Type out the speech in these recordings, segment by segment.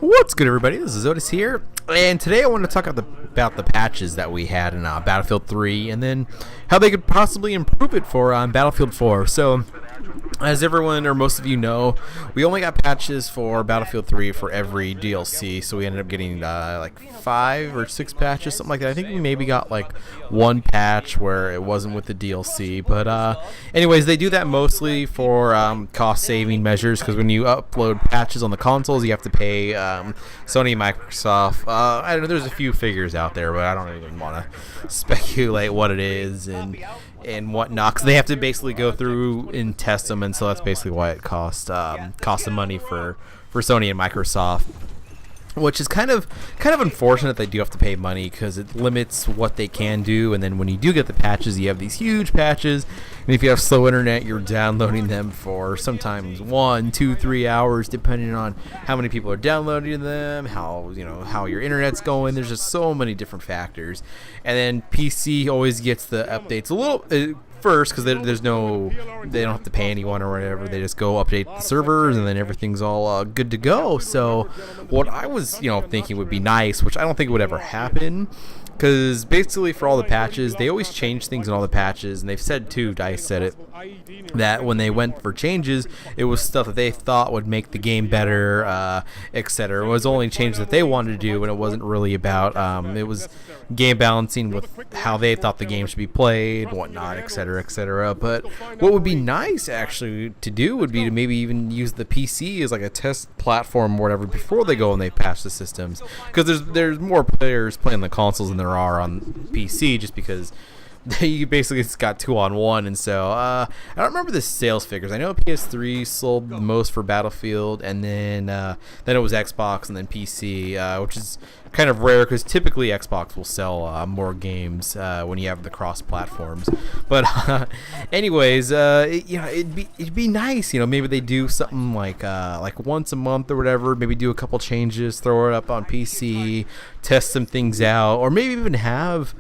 What's good, everybody? This is Otis here, and today I want to talk about the patches that we had in Battlefield 3, and then how they could possibly improve it for Battlefield 4. So, as everyone or most of you know, we only got patches for Battlefield 3 for every DLC, so we ended up getting like 5 or 6 patches, something like that. I think we maybe got like one patch where it wasn't with the DLC, but anyways, they do that mostly for cost-saving measures, because when you upload patches on the consoles, you have to pay Sony and Microsoft. I don't know, there's a few figures out there, but I don't even want to speculate what it is and whatnot, because they have to basically go through and test them, and so that's basically why it costs some money for Sony and Microsoft, which is kind of unfortunate. They do have to pay money because it limits what they can do. And then when you do get the patches, you have these huge patches, and if you have slow internet, you're downloading them for sometimes 1, 2, 3 hours, depending on how many people are downloading them, how your internet's going. There's just so many different factors. And then PC always gets the updates a little first, because they don't have to pay anyone or whatever. They just go update the servers, and then everything's all good to go. So what I was thinking would be nice, which I don't think would ever happen, because basically for all the patches, they always change things in all the patches, and they've said too, dayz said it, that when they went for changes, it was stuff that they thought would make the game better, etc. It was only changes that they wanted to do, and it wasn't really about it was game balancing with how they thought the game should be played, whatnot, etc., etc. But what would be nice actually to do would be to maybe even use the PC as like a test platform or whatever before they go and they patch the systems, because there's more players playing the consoles than there are on PC, just because you basically it's got 2-on-1, and so I don't remember the sales figures. I know PS3 sold the most for Battlefield, and then it was Xbox, and then PC, which is kind of rare because typically Xbox will sell more games when you have the cross platforms. But anyways, it'd be nice, maybe they do something like once a month or whatever. Maybe do a couple changes, throw it up on PC, test some things out, or maybe even have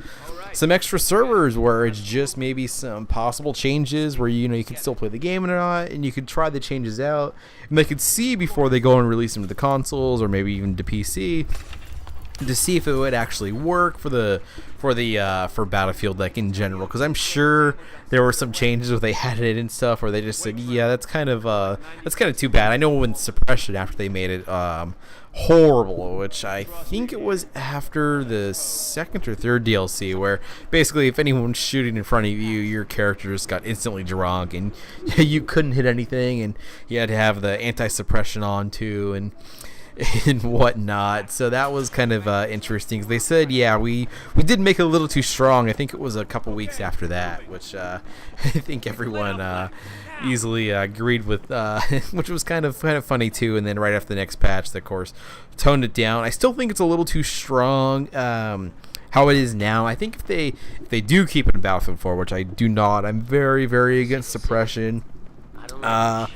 some extra servers where it's just maybe some possible changes where you can still play the game or not, and you could try the changes out, and they could see before they go and release them to the consoles or maybe even to PC, to see if it would actually work for Battlefield, like in general. Because I'm sure there were some changes where they had it and stuff where they just said, yeah, that's kind of too bad. I know when Suppression, after they made it horrible, which I think it was after the second or third DLC, where basically if anyone's shooting in front of you, your character just got instantly drunk, and you couldn't hit anything, and you had to have the anti-suppression on too, and whatnot. So that was kind of interesting. They said, yeah, we did make it a little too strong. I think it was a couple weeks after that, which I think everyone easily agreed with, which was kind of funny too. And then right after the next patch, they of course toned it down. I still think it's a little too strong how it is now. I think if they do keep it in Battlefield 4, which I do not, I'm very, very against suppression. I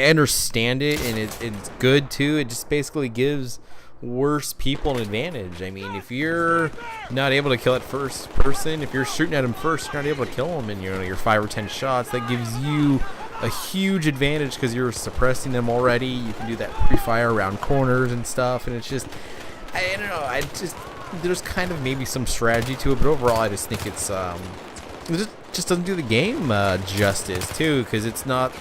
understand it, and it's good too. It just basically gives worse people an advantage. I mean, if you're not able to kill it first person, if you're shooting at him first, you're not able to kill him in your 5 or 10 shots. That gives you a huge advantage because you're suppressing them already. You can do that pre-fire around corners and stuff, and it's just, I don't know, there's kind of maybe some strategy to it, but overall I just think it's it just doesn't do the game justice too, because it's not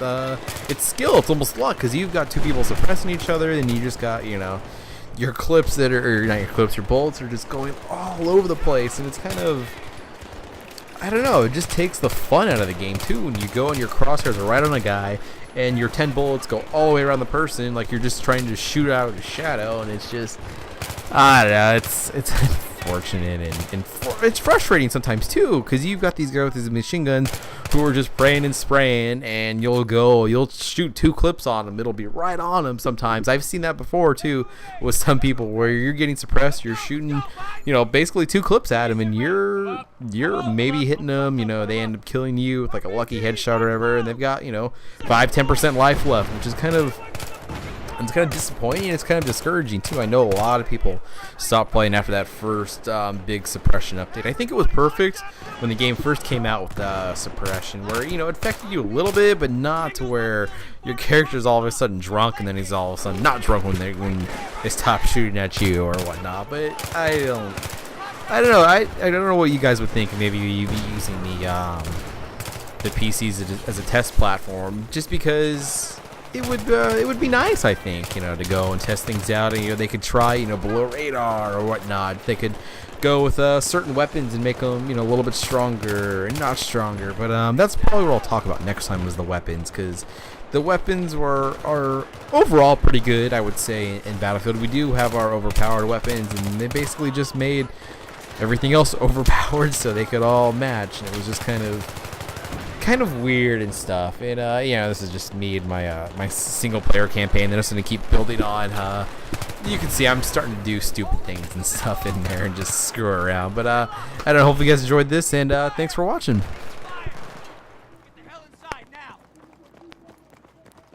it's skill, it's almost luck, because you've got two people suppressing each other, and you just got your clips that are, or not your clips, your bullets are just going all over the place, and it's kind of, I don't know, it just takes the fun out of the game too when you go and your crosshairs are right on a guy and your 10 bullets go all the way around the person, like you're just trying to shoot out of the shadow, and it's just, I don't know, it's unfortunate, and it's frustrating sometimes too, because you've got these guys with these machine guns who are just spraying and spraying, and you'll shoot 2 clips on them, it'll be right on them sometimes. I've seen that before too with some people, where you're getting suppressed, you're shooting basically 2 clips at them, and you're maybe hitting them, they end up killing you with like a lucky headshot or whatever, and they've got 5-10% life left, which is kind of it's kind of disappointing, and it's kind of discouraging too. I know a lot of people stopped playing after that first big suppression update. I think it was perfect when the game first came out with suppression, where it affected you a little bit, but not to where your character's all of a sudden drunk and then he's all of a sudden not drunk when they stop shooting at you or whatnot. But I don't know. I don't know what you guys would think. Maybe you'd be using the PCs as a test platform, just because it would be nice, I think, to go and test things out, and they could try below radar or whatnot. They could go with certain weapons and make them a little bit stronger and not stronger. But that's probably what I'll talk about next time, was the weapons, because the weapons are overall pretty good, I would say, in Battlefield. We do have our overpowered weapons, and they basically just made everything else overpowered so they could all match, and it was just kind of weird and stuff. And this is just me and my single player campaign that I'm just gonna keep building on. You can see I'm starting to do stupid things and stuff in there and just screw around. But I don't know, hopefully you guys enjoyed this, and thanks for watching.